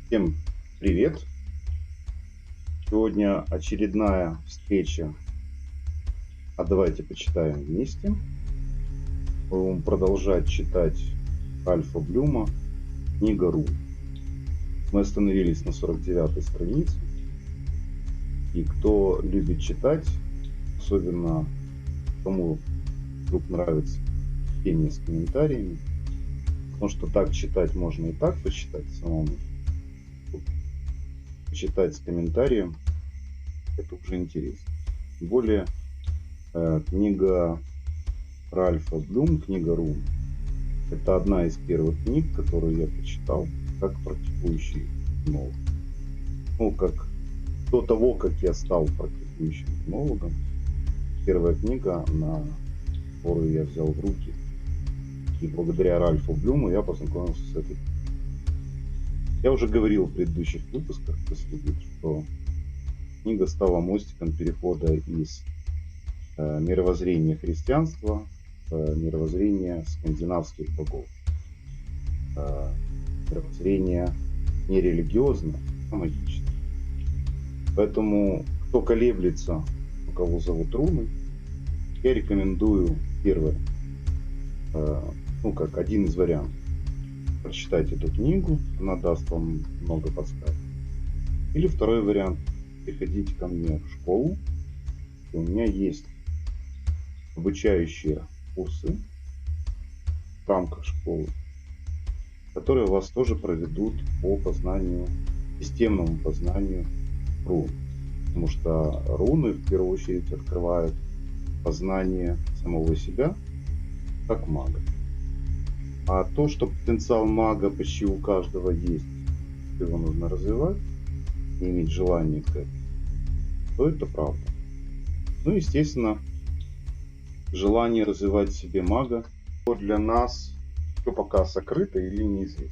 Всем привет! Сегодня очередная встреча. А давайте почитаем вместе. Мы будем продолжать читать Ральфа Блюма «Книга Рун». Мы остановились на 49-й странице. И кто любит читать, особенно кому вдруг нравится чтение с комментариями, потому что так читать можно и так почитать самому. Читать с комментарием это уже интересно. Тем более книга Ральфа Блюм, книга Рун, это одна из первых книг, которую я прочитал как практикующий гномолог. Ну, как до того, как я стал практикующим гномологом, первая книга, на которую я взял в руки. И благодаря Ральфу Блюму я познакомился с этой. Я уже говорил в предыдущих выпусках, что книга стала мостиком перехода из мировоззрения христианства в мировоззрение скандинавских богов. Мировоззрение не религиозное, а магическое. Поэтому, кто колеблется, у кого зовут руны, я рекомендую первое, как один из вариантов, прочитать эту книгу, она даст вам много подсказок. Или второй вариант, приходите ко мне в школу, и у меня есть обучающие курсы в рамках школы, которые вас тоже проведут по познанию, системному познанию рун. Потому что руны в первую очередь открывают познание самого себя как мага. А то, что потенциал мага почти у каждого есть, его нужно развивать и иметь желание к этому, то это правда. Ну, естественно, желание развивать в себе мага для нас еще пока сокрыто или неизвестно.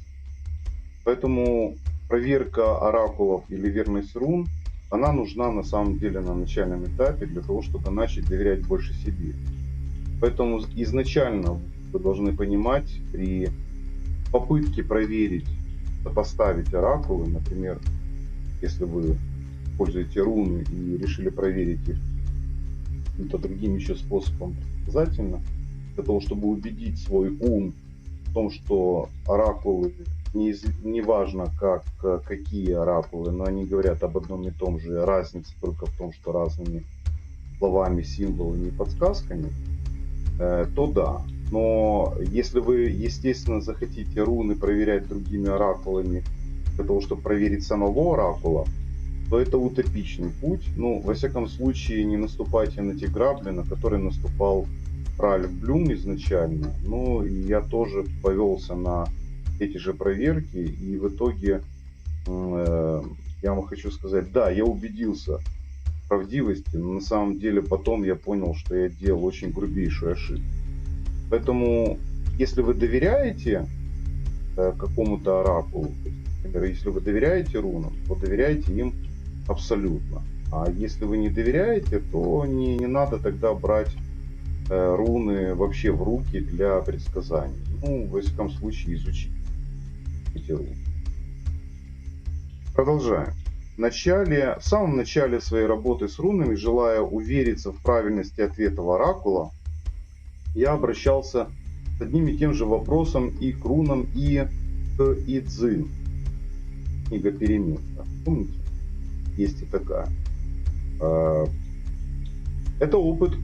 Поэтому проверка оракулов или верность рун, она нужна на самом деле на начальном этапе для того, чтобы начать доверять больше себе. Поэтому изначально вы должны понимать, при попытке проверить, сопоставить оракулы, например, если вы используете руны и решили проверить их каким-то другим еще способом предсказательно, для того, чтобы убедить свой ум в том, что оракулы, не важно какие оракулы, но они говорят об одном и том же, разница только в том, что разными словами, символами и подсказками, то да. Но если вы, естественно, захотите руны проверять другими оракулами для того, чтобы проверить самого оракула, то это утопичный путь. Ну, во всяком случае, не наступайте на те грабли, на которые наступал Ральф Блюм изначально. Ну, и я тоже повелся на эти же проверки, и в итоге, я вам хочу сказать, да, я убедился в правдивости, но на самом деле потом я понял, что я делал очень грубейшую ошибку. Поэтому, если вы доверяете какому-то оракулу, например, если вы доверяете рунам, то доверяйте им абсолютно. А если вы не доверяете, то не надо тогда брать руны вообще в руки для предсказаний. Ну, во всяком случае, изучить эти руны. Продолжаем. В самом начале своей работы с рунами, желая увериться в правильности ответа оракула, я обращался с одним и тем же вопросом и к рунам, и к Идзин. Книга перемен. Помните? Есть и такая. Это опыт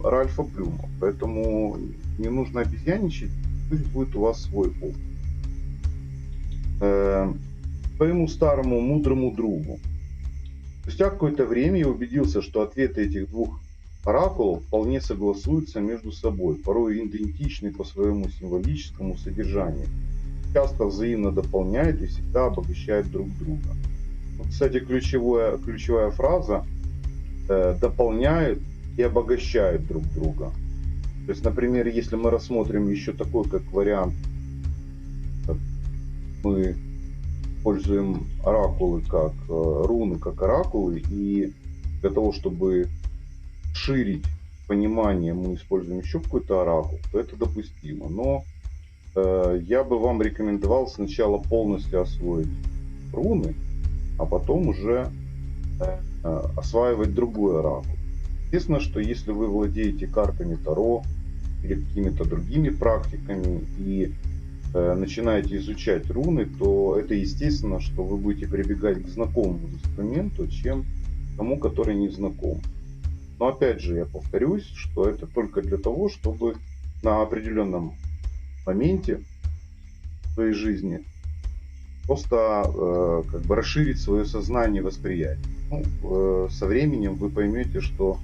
Ральфа Блюма, поэтому не нужно обезьяничать, пусть будет у вас свой опыт. Своему старому мудрому другу. Спустя какое-то время я убедился, что ответы этих двух оракулов вполне согласуются между собой, порой идентичны по своему символическому содержанию, часто взаимно дополняют и всегда обогащают друг друга. Вот, кстати, ключевая фраза дополняют и обогащают друг друга. То есть, например, если мы рассмотрим еще такой как вариант, мы используем оракулы как руны, как оракулы, и для того, чтобы ширить понимание, мы используем еще какой-то оракул, то это допустимо. Но я бы вам рекомендовал сначала полностью освоить руны, а потом уже осваивать другой оракул. Естественно, что если вы владеете картами Таро или какими-то другими практиками и начинаете изучать руны, то это естественно, что вы будете прибегать к знакомому инструменту, чем к тому, который не знаком. Но опять же, я повторюсь, что это только для того, чтобы на определенном моменте в своей жизни просто как бы расширить свое сознание и восприятие. Ну, со временем вы поймете, что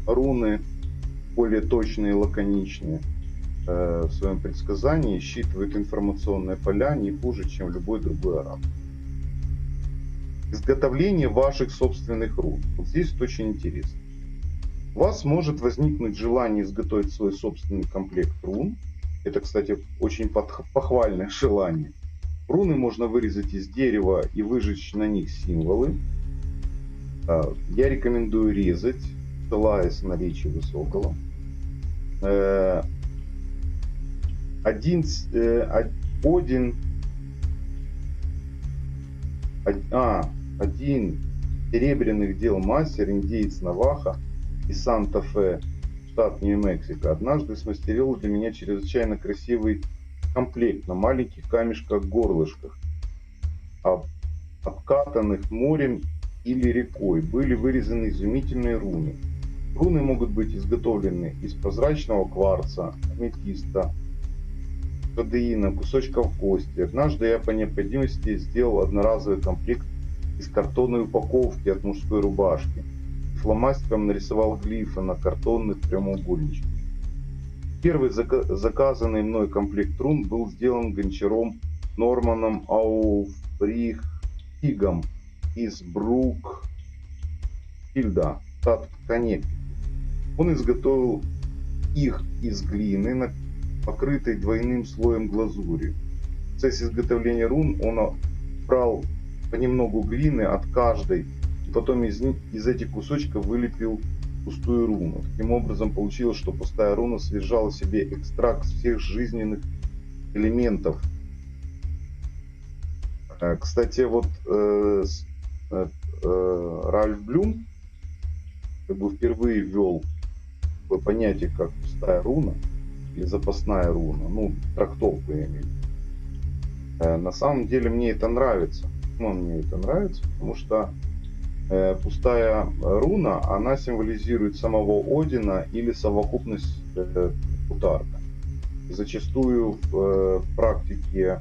руны более точные и лаконичные в своем предсказании, считывают информационные поля не хуже, чем любой другой оракул. Изготовление ваших собственных рун. Вот здесь вот очень интересно. У вас может возникнуть желание изготовить свой собственный комплект рун. Это, кстати, очень похвальное желание. Руны можно вырезать из дерева и выжечь на них символы. Я рекомендую резать, ссылаясь на речи Высокого. Один серебряных дел мастер, индеец Наваха из Санта-Фе, штат Нью-Мексико, однажды смастерил для меня чрезвычайно красивый комплект на маленьких камешках-горлышках, обкатанных морем или рекой. Были вырезаны изумительные руны. Руны могут быть изготовлены из прозрачного кварца, аметиста, кадеина, кусочков кости. Однажды я по необходимости сделал одноразовый комплект из картонной упаковки от мужской рубашки. Фломастером нарисовал глифы на картонных прямоугольничках. Первый заказанный мной комплект рун был сделан гончаром Норманом Ауфрихтигом из Брукфилда, штат Коннектикут. Он изготовил их из глины, покрытой двойным слоем глазури. В процессе изготовления рун он брал понемногу глины от каждой, и потом из этих кусочков вылепил пустую руну. Таким образом получилось, что пустая руна содержала в себе экстракт всех жизненных элементов. Кстати, вот Ральф Блюм как бы впервые ввел понятие как пустая руна или запасная руна, ну, трактовку я имею. На самом деле мне это нравится. Почему мне это нравится? Потому что пустая руна, она символизирует самого Одина или совокупность Путарка. И зачастую в практике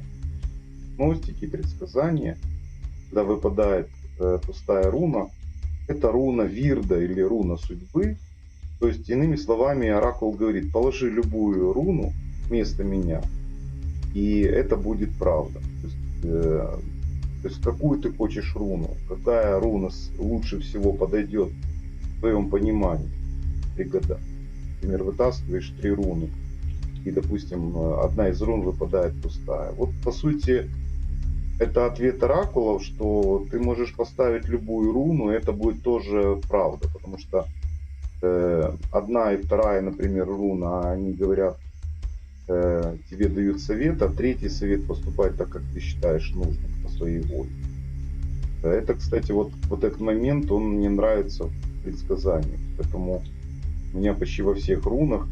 гностики, предсказания, когда выпадает пустая руна, это руна Вирда или руна судьбы. То есть, иными словами, оракул говорит: положи любую руну вместо меня, и это будет правда. То есть какую ты хочешь руну, какая руна лучше всего подойдет в твоем понимании. 3 года. Например, вытаскиваешь 3 руны, и, допустим, одна из рун выпадает пустая. Вот, по сути, это ответ оракулов, что ты можешь поставить любую руну, и это будет тоже правда, потому что одна и вторая, например, руна, они говорят, тебе дают совет, а третий совет поступать так, как ты считаешь нужным, по своей воле. Это, кстати, вот этот момент, он мне нравится в предсказании. Поэтому у меня почти во всех рунах,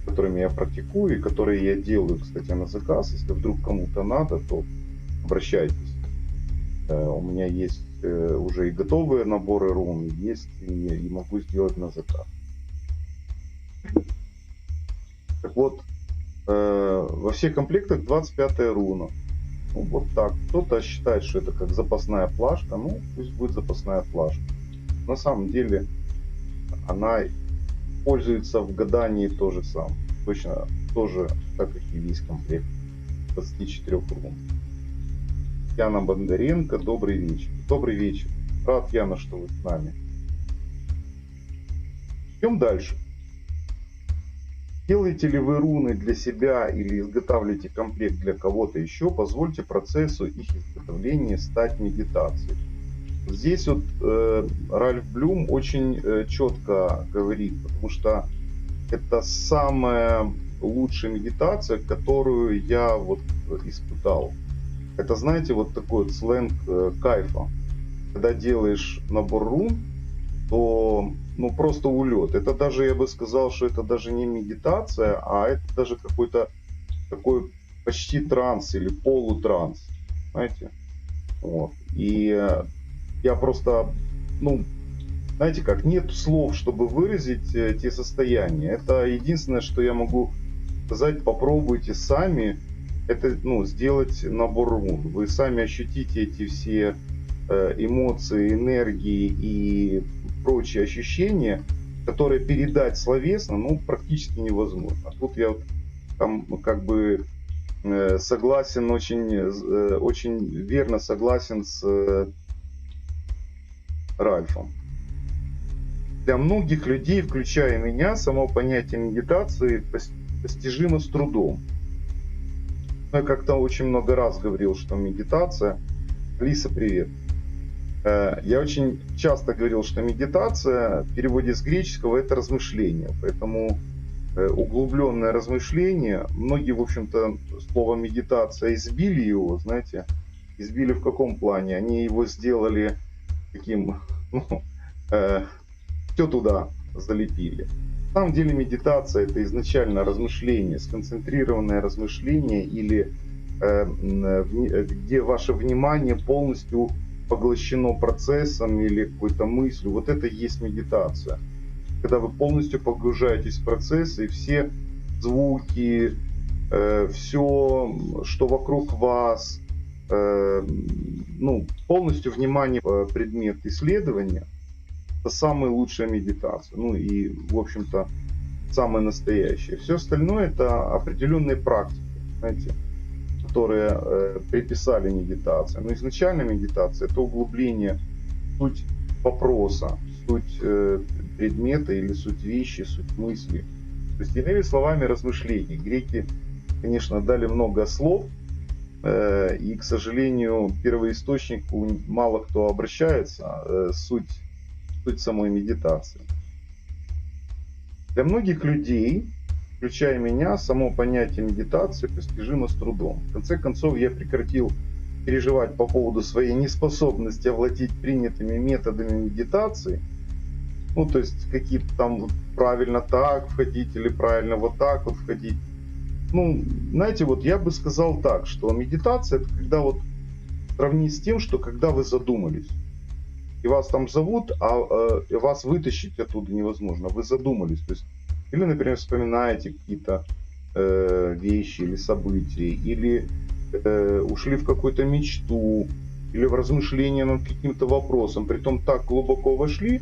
которыми я практикую и которые я делаю, кстати, на заказ, если вдруг кому-то надо, то обращайтесь. У меня есть уже и готовые наборы рун, есть и могу сделать на заказ. Так вот, во всех комплектах 25-я руна. Ну, вот так. Кто-то считает, что это как запасная плашка. Ну, пусть будет запасная плашка. На самом деле, она пользуется в гадании то же самое. Точно тоже, так как и весь комплект 24 рун. Яна Бондаренко, добрый вечер. Добрый вечер. Рад, Яна, что вы с нами. Идем дальше. Делаете ли вы руны для себя или изготавливаете комплект для кого-то еще, позвольте процессу их изготовления стать медитацией. Здесь вот Ральф Блюм очень четко говорит, потому что это самая лучшая медитация, которую я вот испытал. Это, знаете, вот такой вот сленг кайфа. Когда делаешь набор рун, то ну просто улет. Это даже, я бы сказал, что это даже не медитация, а это даже какой-то такой почти транс или полутранс. Знаете? Вот. И я просто, ну, знаете как, нет слов, чтобы выразить те состояния. Это единственное, что я могу сказать, попробуйте сами это, ну, сделать набор рун. Вы сами ощутите эти все эмоции, энергии и прочие ощущения, которые передать словесно, ну, практически невозможно. А тут я вот там как бы согласен, очень верно согласен с Ральфом. Для многих людей, включая меня, само понятие медитации постижимо с трудом. Я как-то очень много раз говорил, что медитация... Лиса, привет. Я очень часто говорил, что медитация в переводе с греческого это размышление. Поэтому углубленное размышление, многие, в общем-то, слово медитация избили его, знаете, избили в каком плане? Они его сделали таким, ну, все туда залепили. На самом деле медитация это изначально размышление, сконцентрированное размышление или где ваше внимание полностью поглощено процессом или какой-то мыслью. Вот это и есть медитация. Когда вы полностью погружаетесь в процесс и все звуки, все, что вокруг вас, ну, полностью внимание предмет исследования, это самая лучшая медитация. Ну и, в общем-то, самое настоящее. Все остальное это определенные практики, знаете, которые приписали медитации. Но изначально медитация это углубление в суть вопроса, суть предмета или суть вещи, суть мысли. То есть, иными словами, размышлений. Греки, конечно, дали много слов, и, к сожалению, первоисточнику мало кто обращается, суть самой медитации. Для многих людей, включая меня, само понятие медитации постижимо с трудом. В конце концов, я прекратил переживать по поводу своей неспособности овладеть принятыми методами медитации. Ну, то есть, какие-то там вот правильно так входить или правильно вот так вот входить. Ну, знаете, вот я бы сказал так, что медитация это когда вот сравнить с тем, что когда вы задумались. И вас там зовут, а вас вытащить оттуда невозможно. Вы задумались. То есть, или, например, вспоминаете какие-то вещи или события, или ушли в какую-то мечту, или в размышления над каким-то вопросом, притом так глубоко вошли,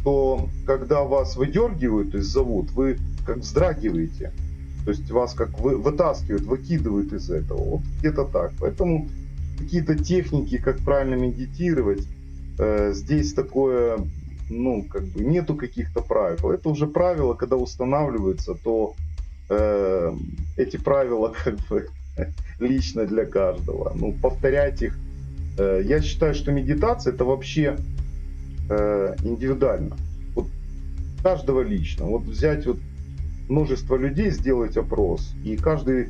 то когда вас выдергивают, то есть зовут, вы как вздрагиваете. То есть вас как вытаскивают, выкидывают из этого. Вот где-то так. Поэтому какие-то техники, как правильно медитировать, здесь такое, ну, как бы нету каких-то правил. Это уже правила, когда устанавливаются, то эти правила как бы лично для каждого. Ну, повторять их. Я считаю, что медитация это вообще индивидуально. Вот каждого лично. Вот взять вот множество людей, сделать опрос, и каждый,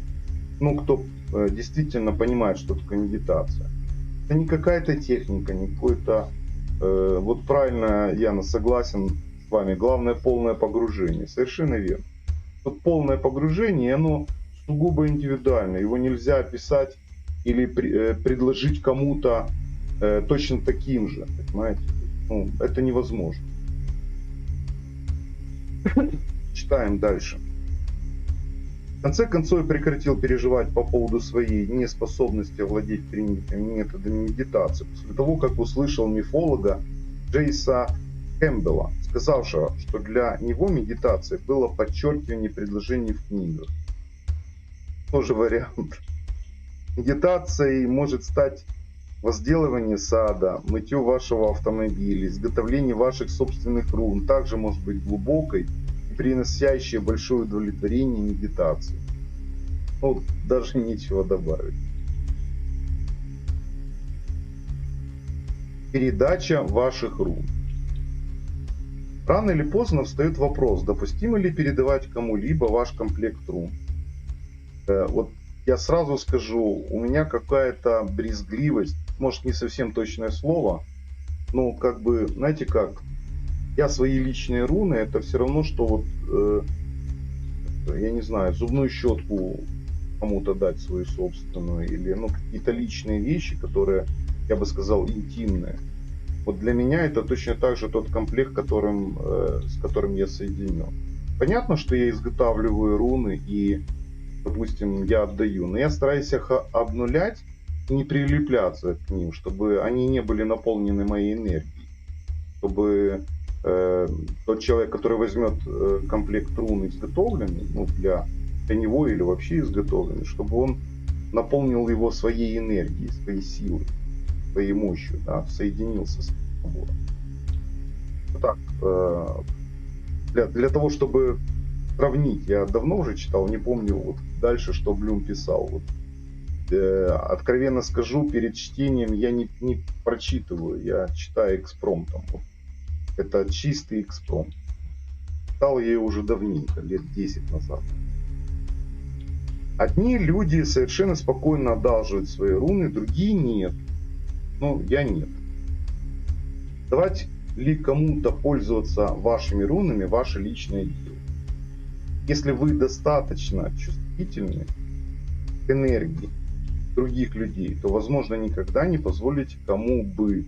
ну, кто действительно понимает, что такое медитация. Это не какая-то техника, не какой-то... Вот правильно, Яна, согласен с вами. Главное полное погружение. Совершенно верно. Вот полное погружение, оно сугубо индивидуально. Его нельзя описать или предложить кому-то точно таким же. Понимаете? Ну, это невозможно. Читаем дальше. В конце концов, я прекратил переживать по поводу своей неспособности овладеть принятыми методами медитации после того, как услышал мифолога Джейса Кэмпбелла, сказавшего, что для него медитация было подчеркивание предложений в книгах. Тоже вариант. Медитацией может стать возделывание сада, мытье вашего автомобиля, изготовление ваших собственных рун. Также может быть глубокой и приносящей большое удовлетворение медитации. Ну, даже нечего добавить. Передача ваших рун. Рано или поздно встает вопрос, допустимо ли передавать кому-либо ваш комплект рун. Вот я сразу скажу, у меня какая-то брезгливость, может не совсем точное слово, но как бы, знаете как, я свои личные руны, это все равно, что вот, я не знаю, зубную щетку кому-то дать свою собственную, или ну, какие-то личные вещи, которые, я бы сказал, интимные. Вот для меня это точно так же тот комплект, с которым я соединен. Понятно, что я изготавливаю руны и, допустим, я отдаю, но я стараюсь их обнулять и не прилепляться к ним, чтобы они не были наполнены моей энергией. Чтобы тот человек, который возьмет комплект рун изготовленный, ну, для него или вообще изготовленный, чтобы он наполнил его своей энергией, своей силой, своей мощью, да, соединился с набором. Вот так, для того, чтобы сравнить, я давно уже читал, не помню вот дальше, что Блюм писал. Вот, откровенно скажу, перед чтением я не прочитываю, я читаю экспромтом. Вот. Это чистый экспромт. Читал я ее уже давненько, лет 10 назад. Одни люди совершенно спокойно одалживают свои руны, другие нет. Ну, я нет. Давать ли кому-то пользоваться вашими рунами, ваше личное дело. Если вы достаточно чувствительны к энергии других людей, то, возможно, никогда не позволите кому бы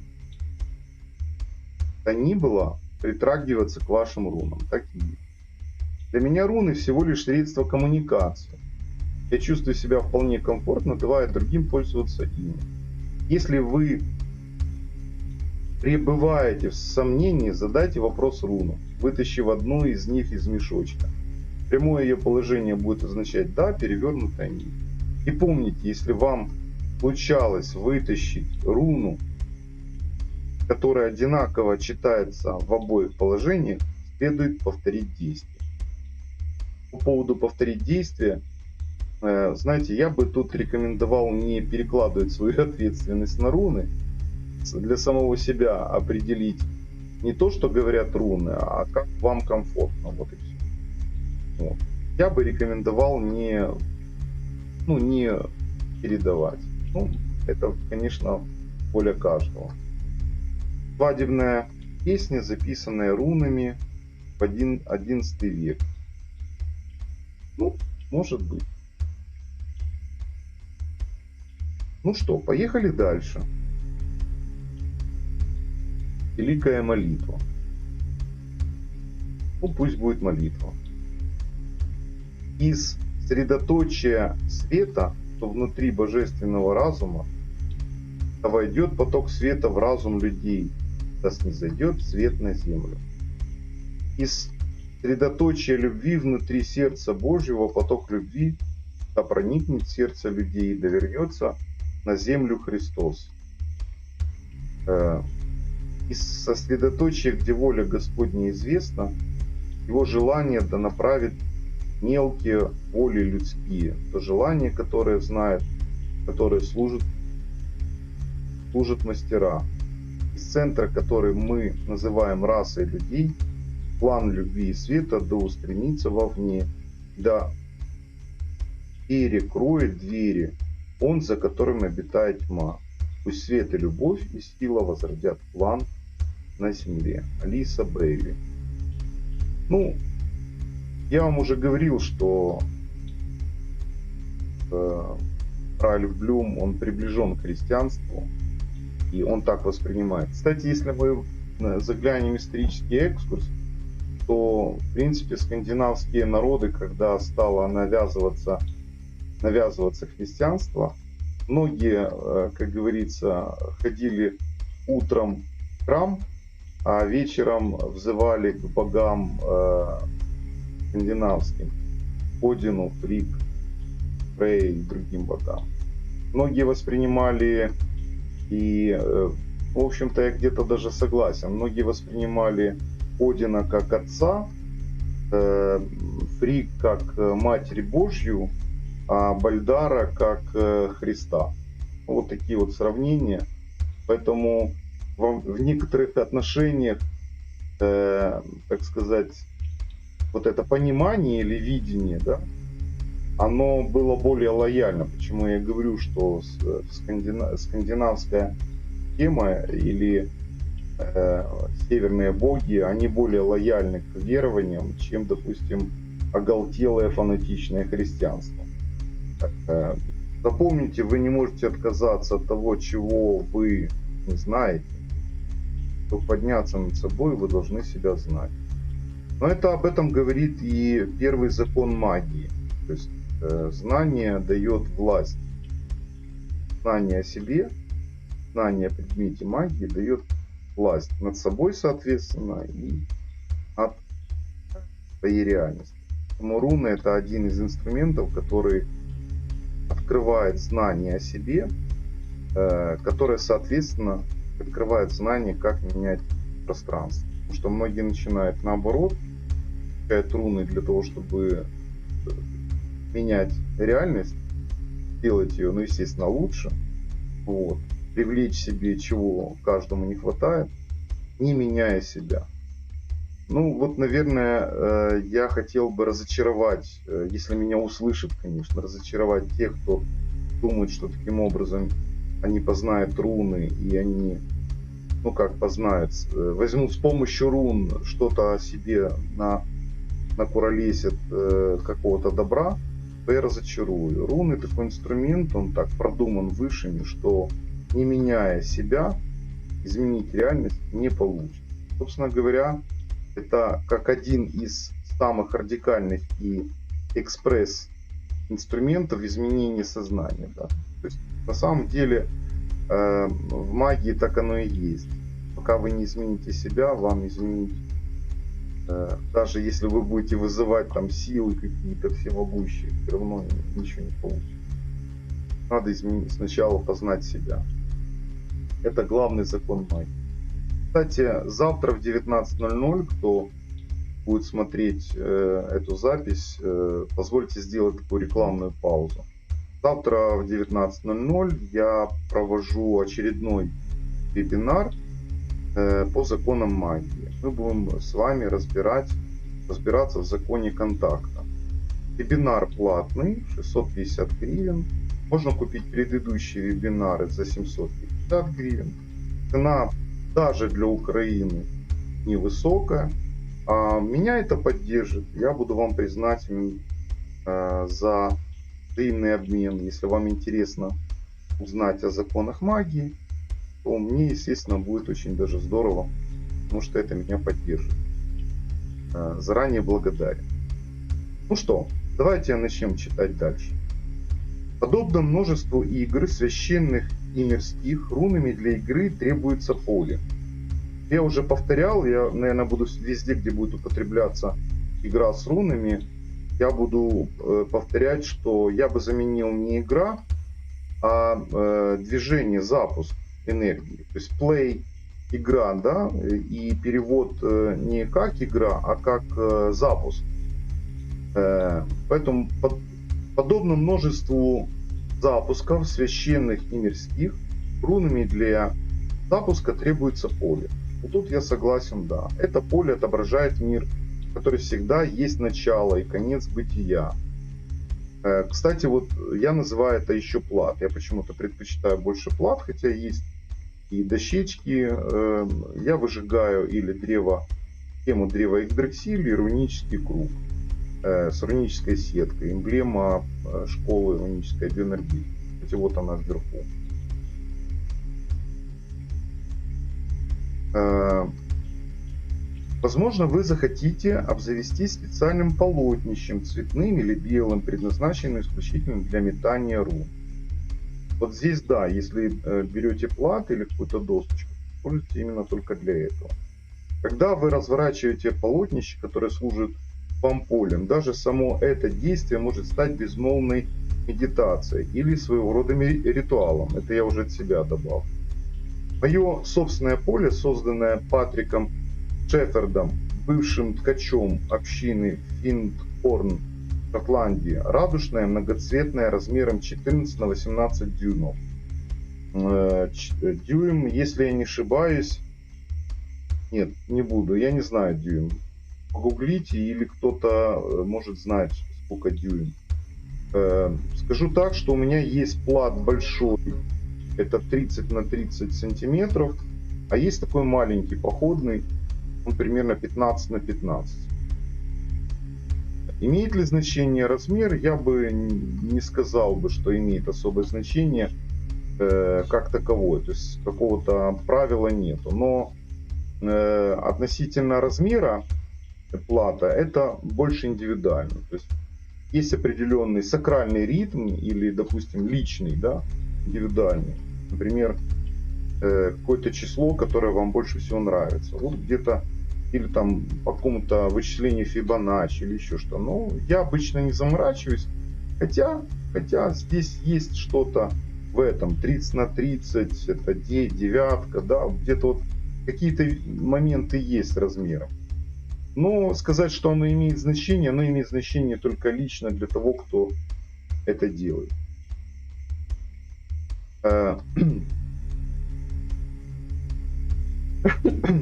то ни было притрагиваться к вашим рунам. Так и есть. Для меня руны всего лишь средство коммуникации. Я чувствую себя вполне комфортно, давая другим пользоваться ими. Если вы пребываете в сомнении, задайте вопрос руну, вытащив одну из них из мешочка. Прямое ее положение будет означать «да», перевернутое «нет». И помните, если вам случалось вытащить руну, которая одинаково читается в обоих положениях, следует повторить действие. По поводу повторить действие, знаете, я бы тут рекомендовал не перекладывать свою ответственность на руны, для самого себя определить не то, что говорят руны, а как вам комфортно. Вот и все. Вот. Я бы рекомендовал не передавать. Ну, это, конечно, воля каждого. Свадебная песня, записанная рунами в XI век. Ну, может быть. Ну что, поехали дальше. Великая молитва. Ну, пусть будет молитва. Из средоточия света, что внутри божественного разума, да войдет поток света в разум людей, да снизойдет свет на землю. Из средоточия любви внутри сердца Божьего поток любви да проникнет в сердце людей, да вернется на землю Христос. Из сосредоточия, где воля Господня известна, его желание да направит мелкие воли людские, то желание, которое знает, которое служит мастера. Из центра, который мы называем расой людей, план любви и света да устремится вовне, да перекроет двери, он, за которым обитает тьма. Пусть свет и любовь и сила возродят план на земле. Алиса Бейли. Ну, я вам уже говорил, что Ральф Блюм, он приближен к христианству, и он так воспринимает. Кстати, если мы заглянем в исторический экскурс, то, в принципе, скандинавские народы, когда стало навязываться христианство, многие, как говорится, ходили утром в храм, а вечером взывали к богам скандинавским, Одину, Фрик, Фрей и другим богам. Многие воспринимали, и, в общем-то, я где-то даже согласен, многие воспринимали Одина как отца, Фрик как Матерь Божью, а Бальдара как Христа. Вот такие вот сравнения. Поэтому в некоторых отношениях, так сказать, вот это понимание или видение, да, оно было более лояльно. Почему я говорю, что скандинавская тема или северные боги, они более лояльны к верованиям, чем, допустим, оголтелое фанатичное христианство. Э, Запомните, вы не можете отказаться от того, чего вы не знаете. Чтобы подняться над собой, вы должны себя знать. Но это об этом говорит и первый закон магии. То есть знание дает власть. Знание о себе, знание о предмете магии дает власть над собой, соответственно, и над своей реальностью. Поэтому руны — это один из инструментов, который открывает знание о себе, которое, соответственно, открывает знание, как менять пространство. Потому что многие начинают наоборот, изучают руны для того, чтобы менять реальность, делать ее, ну, естественно, лучше, вот, привлечь себе, чего каждому не хватает, не меняя себя. Ну, вот, наверное, я хотел бы разочаровать, если меня услышат, конечно, разочаровать тех, кто думает, что таким образом они познают руны, и они, ну как познают, возьмут с помощью рун что-то о себе накуролесят какого-то добра, то я разочарую. Руны — такой инструмент, он так продуман высшими, что не меняя себя, изменить реальность не получится. Собственно говоря, это как один из самых радикальных и экспресс инструментов изменения сознания. Да? То есть, на самом деле в магии так оно и есть. Пока вы не измените себя, вам изменить, даже если вы будете вызывать там силы какие-то всемогущие, все равно ничего не получится. Надо сначала познать себя. Это главный закон магии. Кстати, завтра в 19:00, кто будет смотреть эту запись, позвольте сделать такую рекламную паузу. Завтра в 19:00 я провожу очередной вебинар по законам магии. Мы будем с вами разбираться в законе контакта. Вебинар платный, 650 гривен. Можно купить предыдущие вебинары за 750 гривен. Цена даже для Украины невысокая. А меня это поддержит. Я буду вам признателен за взаимный обмен. Если вам интересно узнать о законах магии, то мне, естественно, будет очень даже здорово, потому что это меня поддержит. Заранее благодарен. Ну что, давайте начнем читать дальше. Подобно множеству игр, священных и мирских, рунами для игры требуется поле. Я уже повторял, я, наверное, буду везде, где будет употребляться игра с рунами, я буду повторять, что я бы заменил не игра, а движение, запуск энергии. То есть play, игра, да, и перевод не как игра, а как запуск. Поэтому подобно множеству запусков, священных и мирских, рунами для запуска требуется поле. И тут я согласен, да. Это поле отображает мир, в который всегда есть начало и конец бытия. Кстати, вот я называю это еще плат. Я почему-то предпочитаю больше плат, хотя есть и дощечки. Я выжигаю или тему древа Игдрасиль и рунический круг с рунической сеткой. Эмблема школы рунической биоэнергии. Кстати, вот она вверху. Возможно, вы захотите обзавестись специальным полотнищем, цветным или белым, предназначенным исключительно для метания рун. Вот здесь, да, если берете плат или какую-то досточку, используйте именно только для этого. Когда вы разворачиваете полотнище, которое служит вам полем, даже само это действие может стать безмолвной медитацией или своего рода ритуалом. Это я уже от себя добавлю. Мое собственное поле, созданное Патриком Шеффордом, бывшим ткачом общины Финдхорн, Шотландии, радужное, многоцветное, размером 14 на 18 дюймов. Дюйм, если я не ошибаюсь, нет, не буду, я не знаю дюйм. Погуглите, или кто-то может знать, сколько дюйм. Скажу так, что у меня есть плат большой, это 30 на 30 сантиметров, а есть такой маленький походный, он примерно 15 на 15. Имеет ли значение размер? Я бы не сказал бы, что имеет особое значение как таковое. То есть какого-то правила нету. Но относительно размера плата это больше индивидуально. То есть определенный сакральный ритм или, допустим, личный, да, индивидуальный. Например, какое-то число, которое вам больше всего нравится. Вот где-то или там по какому-то вычислению Фибоначчи или еще что. Но я обычно не заморачиваюсь. Хотя здесь есть что-то в этом. 30 на 30, это девятка, да, где-то вот какие-то моменты есть размером. Но сказать, что оно имеет значение только лично для того, кто это делает.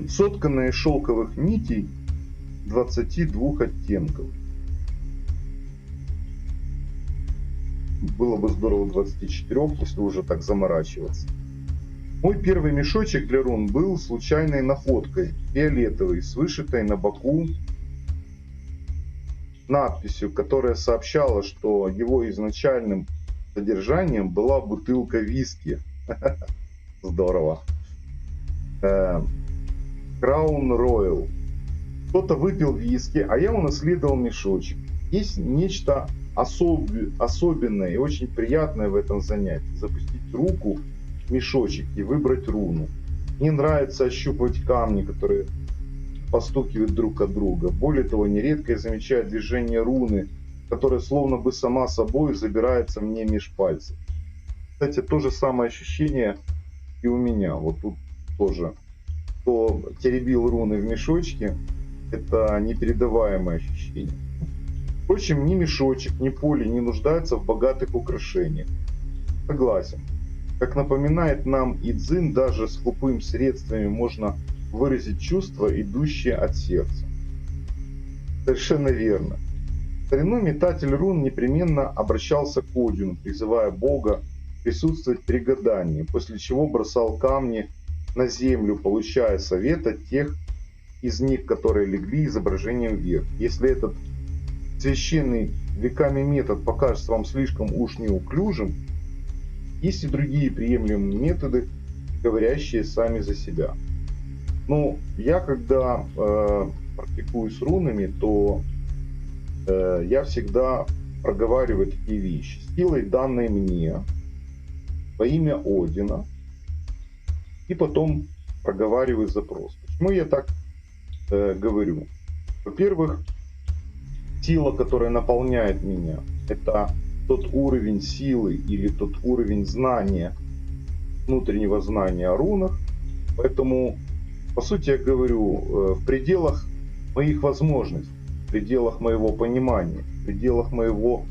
Сотканная из шелковых нитей 22 оттенков. Было бы здорово 24, если уже так заморачиваться. Мой первый мешочек для рун был случайной находкой, фиолетовый, с вышитой на боку надписью, которая сообщала, что его изначальным содержанием была бутылка виски. Здорово. Crown Royal. Кто-то выпил виски, а я унаследовал мешочек. Есть нечто особенное и очень приятное в этом занятии. Запустить руку в мешочек и выбрать руну. Мне нравится ощупывать камни, которые постукивают друг от друга. Более того, нередко я замечаю движение руны, которая словно бы сама собой забирается мне меж пальцев. Кстати, то же самое ощущение и у меня. Вот тут тоже. Кто теребил руны в мешочке, это непередаваемое ощущение. Впрочем, ни мешочек, ни поле не нуждаются в богатых украшениях. Согласен. Как напоминает нам и Цзин, даже с скупым средствами можно выразить чувства, идущие от сердца. Совершенно верно. В старину метатель рун непременно обращался к Одину, призывая Бога присутствовать при гадании, после чего бросал камни на землю, получая совет от тех из них, которые легли изображением вверх. Если этот священный веками метод покажется вам слишком уж неуклюжим, есть и другие приемлемые методы, говорящие сами за себя. Ну, я когда практикую с рунами, то я всегда проговариваю такие вещи. Силой, данной мне, во имя Одина, и потом проговариваю запрос. Почему я так говорю? Во-первых, сила, которая наполняет меня, это тот уровень силы или тот уровень знания, внутреннего знания о рунах. Поэтому, по сути, я говорю, в пределах моих возможностей, в пределах моего понимания, в пределах моего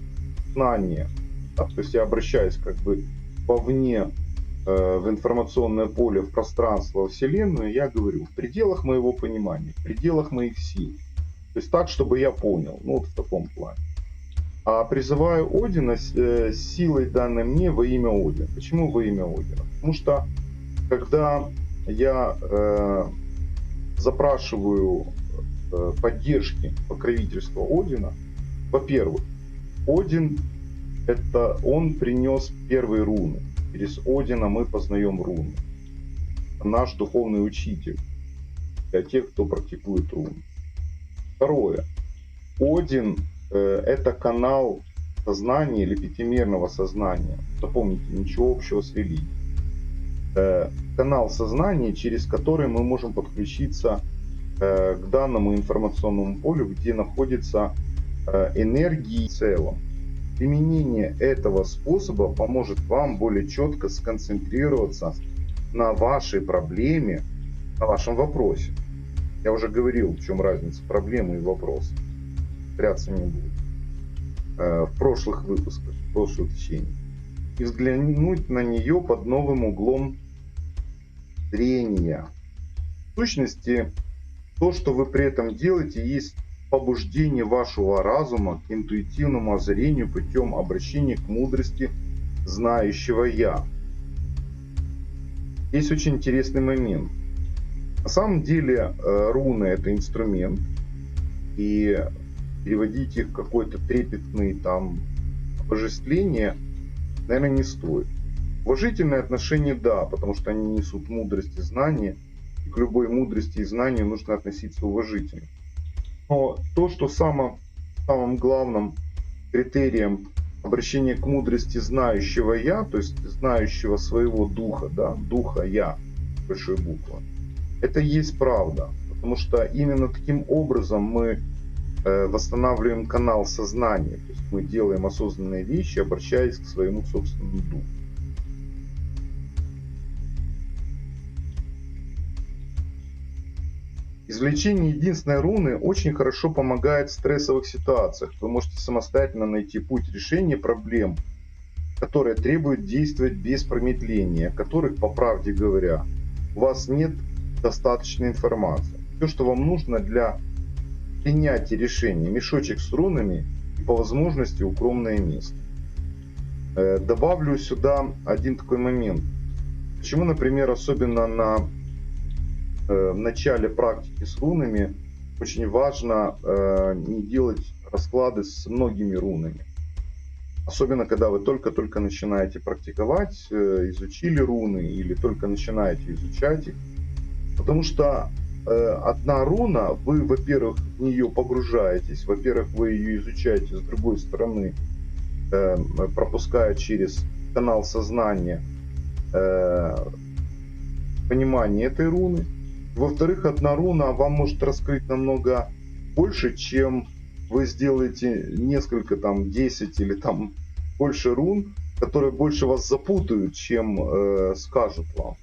знания. Да? То есть я обращаюсь как бы вовне, в информационное поле, в пространство, во Вселенную, я говорю, в пределах моего понимания, в пределах моих сил. То есть так, чтобы я понял, ну вот в таком плане. А призываю Одина силой, данной мне, во имя Одина. Почему во имя Одина? Потому что когда я запрашиваю поддержки, покровительства Одина, во-первых, Один это он принес первые руны. Через Одина мы познаем руны. Наш духовный учитель для тех, кто практикует руны. Второе. Один это канал сознания или пятимерного сознания. Запомните, ничего общего с религией. Канал сознания, через который мы можем подключиться к данному информационному полю, где находится энергии в целом. Применение этого способа поможет вам более четко сконцентрироваться на вашей проблеме, на вашем вопросе. Я уже говорил, в чем разница проблемы и вопроса. Повторяться не буду. В прошлых выпусках, в прошлых течениях. И взглянуть на нее под новым углом зрения. В сущности, то, что вы при этом делаете, есть побуждение вашего разума к интуитивному озарению путем обращения к мудрости знающего Я. Есть очень интересный момент. На самом деле руны — это инструмент, и переводить их в какой-то трепетный там обожествление, наверное, не стоит. Уважительное отношение — да, потому что они несут мудрость и знания, и к любой мудрости и знанию нужно относиться уважительно. Но то, что самым главным критерием обращения к мудрости знающего Я, то есть знающего своего духа, да, духа Я, большой буквы, это и есть правда. Потому что именно таким образом мы восстанавливаем канал сознания. То есть мы делаем осознанные вещи, обращаясь к своему собственному духу. Извлечение единственной руны очень хорошо помогает в стрессовых ситуациях. Вы можете самостоятельно найти путь решения проблем, которые требуют действовать без промедления, которых, по правде говоря, у вас нет достаточной информации. Все, что вам нужно для принятия решения: мешочек с рунами и по возможности укромное место. Добавлю сюда один такой момент. Почему, например, особенно в начале практики с рунами очень важно не делать расклады с многими рунами. Особенно, когда вы только-только начинаете практиковать, изучили руны или только начинаете изучать их. Потому что одна руна, вы, во-первых, в нее погружаетесь, во-первых, вы ее изучаете с другой стороны, пропуская через канал сознания понимание этой руны. Во-вторых, одна руна вам может раскрыть намного больше, чем вы сделаете несколько, там, 10 или там больше рун, которые больше вас запутают, чем скажут вам.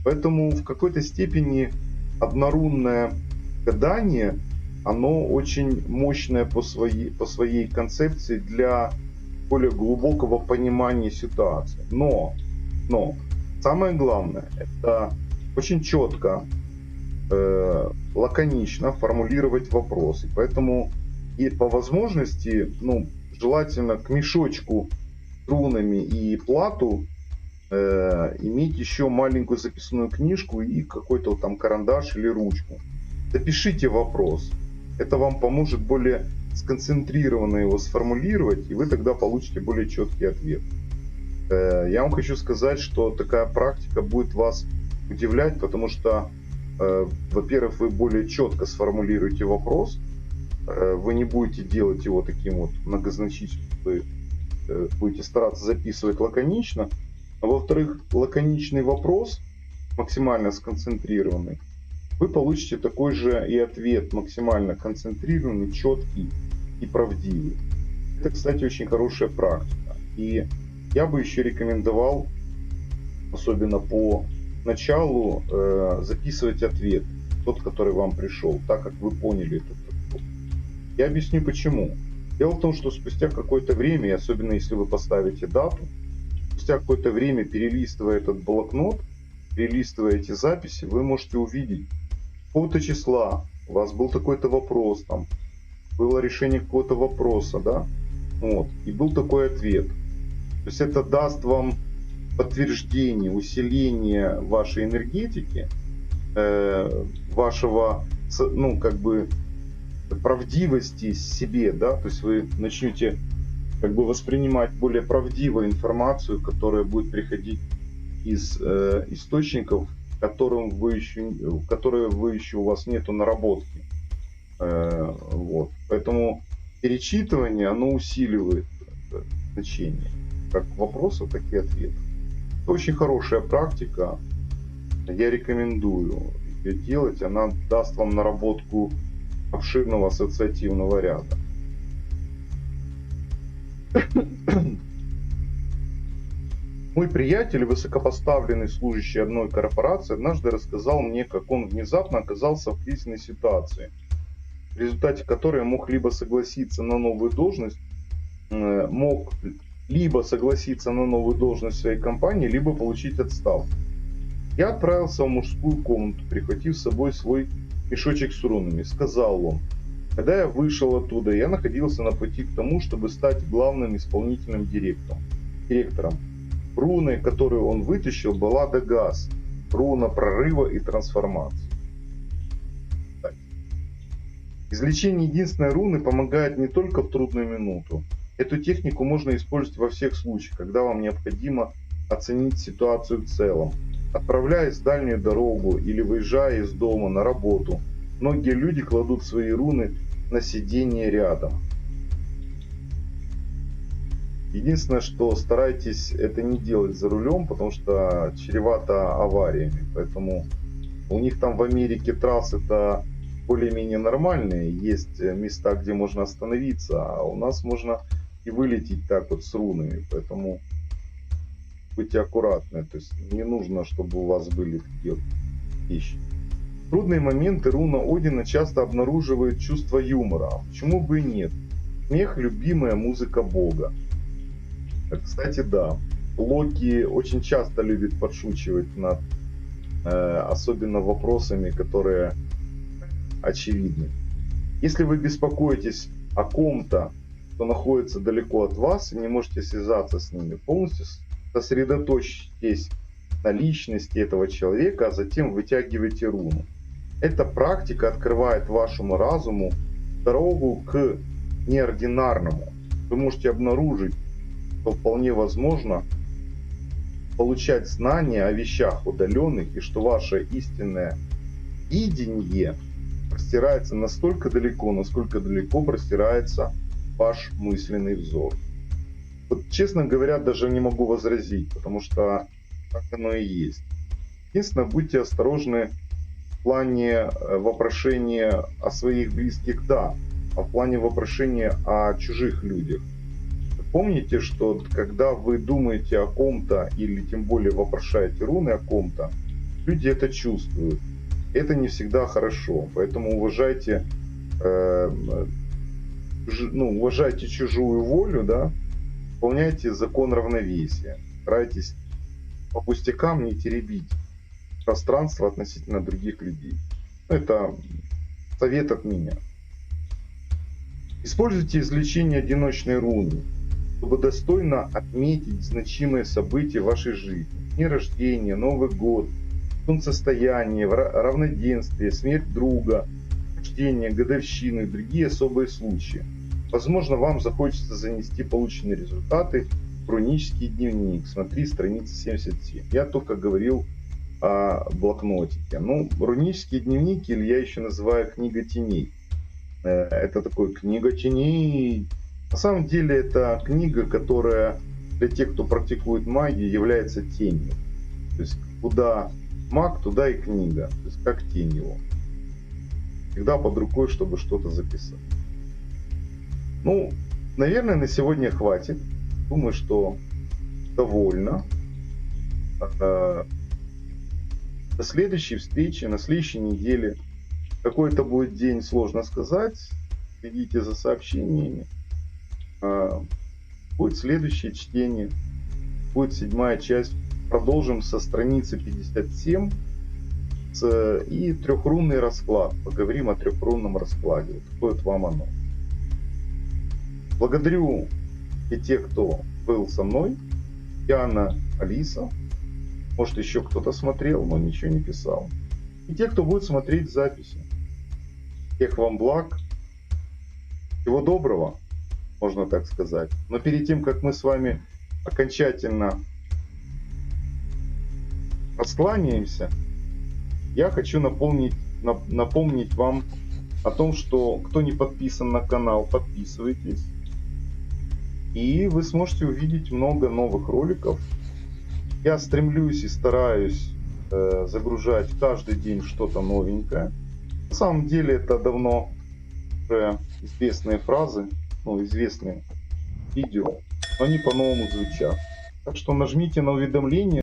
Поэтому в какой-то степени однорунное гадание, оно очень мощное по своей концепции для более глубокого понимания ситуации. Но самое главное, это очень четко, лаконично формулировать вопросы. Поэтому и по возможности, желательно к мешочку с рунами и плату иметь еще маленькую записную книжку и какой-то там карандаш или ручку. Запишите вопрос. Это вам поможет более сконцентрированно его сформулировать, и вы тогда получите более четкий ответ. Я вам хочу сказать, что такая практика будет вас удивлять, потому что, во-первых, вы более четко сформулируете вопрос, вы не будете делать его таким вот многозначительным, вы будете стараться записывать лаконично. А во-вторых, лаконичный вопрос, максимально сконцентрированный, вы получите такой же и ответ, максимально концентрированный, четкий и правдивый. Это, кстати, очень хорошая практика. И я бы еще рекомендовал, особенно по началу, записывать ответ, тот, который вам пришел, так как вы поняли этот вопрос. Я объясню почему. Дело в том, что спустя какое-то время, и особенно если вы поставите дату, спустя какое-то время, перелистывая этот блокнот, перелистывая эти записи, вы можете увидеть, какого-то числа у вас был такой-то вопрос, там было решение какого-то вопроса, да, вот, и был такой ответ. То есть это даст вам подтверждение, усиление вашей энергетики, вашего, правдивости себе, да, то есть вы начнете воспринимать более правдивую информацию, которая будет приходить из источников, которые вы еще у вас нету наработки. Вот. Поэтому перечитывание, оно усиливает значение как вопросов, так и ответов. Это очень хорошая практика. Я рекомендую ее делать. Она даст вам наработку обширного ассоциативного ряда. Мой приятель, высокопоставленный служащий одной корпорации, однажды рассказал мне, как он внезапно оказался в кризисной ситуации, в результате которой мог либо согласиться на новую должность, в своей компании, либо получить отставку. Я отправился в мужскую комнату, прихватив с собой свой мешочек с рунами. Сказал он: Когда я вышел оттуда, я находился на пути к тому, чтобы стать главным исполнительным директором. Руной, которую он вытащил, была Дагас. Руна прорыва и трансформации. Извлечение единственной руны помогает не только в трудную минуту. Эту технику можно использовать во всех случаях, когда вам необходимо оценить ситуацию в целом. Отправляясь в дальнюю дорогу или выезжая из дома на работу, многие люди кладут свои руны на сиденье рядом. Единственное, что старайтесь это не делать за рулем, потому что чревато авариями. Поэтому у них там в Америке трассы-то более-менее нормальные. Есть места, где можно остановиться, а у нас можно и вылететь так вот с рунами. Поэтому будьте аккуратны. То есть не нужно, чтобы у вас были такие вот вещи. В трудные моменты руна Одина часто обнаруживает чувство юмора. Почему бы и нет? Смех – любимая музыка бога. Кстати, да. Локи очень часто любит подшучивать над особенно вопросами, которые очевидны. Если вы беспокоитесь о ком-то, кто находится далеко от вас и не можете связаться с ними, полностью сосредоточьтесь на личности этого человека, а затем вытягивайте руну. Эта практика открывает вашему разуму дорогу к неординарному. Вы можете обнаружить, что вполне возможно получать знания о вещах удаленных, и что ваше истинное видение простирается настолько далеко, насколько далеко простирается ваш мысленный взор. Вот, честно говоря, даже не могу возразить, потому что так оно и есть. Единственное, будьте осторожны в плане вопрошения о своих близких, да, а в плане вопрошения о чужих людях. Помните, что когда вы думаете о ком-то или тем более вопрошаете руны о ком-то, люди это чувствуют. Это не всегда хорошо, поэтому уважайте чужую волю, да, выполняйте закон равновесия, старайтесь по пустякам не теребить пространство относительно других людей. Это совет от меня. Используйте извлечение одиночной руны, чтобы достойно отметить значимые события в вашей жизни. Дни рождения, Новый год, солнцестояние, равноденствие, смерть друга, рождение, годовщины и другие особые случаи. Возможно, вам захочется занести полученные результаты в рунический дневник. Смотри страница 77. Я только говорил о блокнотике. Ну, рунический дневник, или я еще называю книга теней. Это такой книга теней. На самом деле это книга, которая для тех, кто практикует магию, является тенью. То есть куда маг, туда и книга. То есть как тень его. Всегда под рукой, чтобы что-то записать. Ну, наверное, на сегодня хватит. Думаю, что довольно. До следующей встречи, на следующей неделе. Какой это будет день, сложно сказать. Следите за сообщениями. Будет следующее чтение. Будет 7-я часть. Продолжим со страницы 57. И трехрунный расклад. Поговорим о трехрунном раскладе. Вот такое вот вам оно. Благодарю и тех, кто был со мной. Яна, Алиса. Может, еще кто-то смотрел, но ничего не писал. И те, кто будет смотреть записи. Всех вам благ. Всего доброго, можно так сказать. Но перед тем, как мы с вами окончательно раскланяемся, я хочу напомнить вам о том, что кто не подписан на канал, подписывайтесь. И вы сможете увидеть много новых роликов. Я стремлюсь и стараюсь загружать каждый день что-то новенькое. На самом деле это давно уже известные фразы, известные видео, но они по-новому звучат. Так что нажмите на уведомления.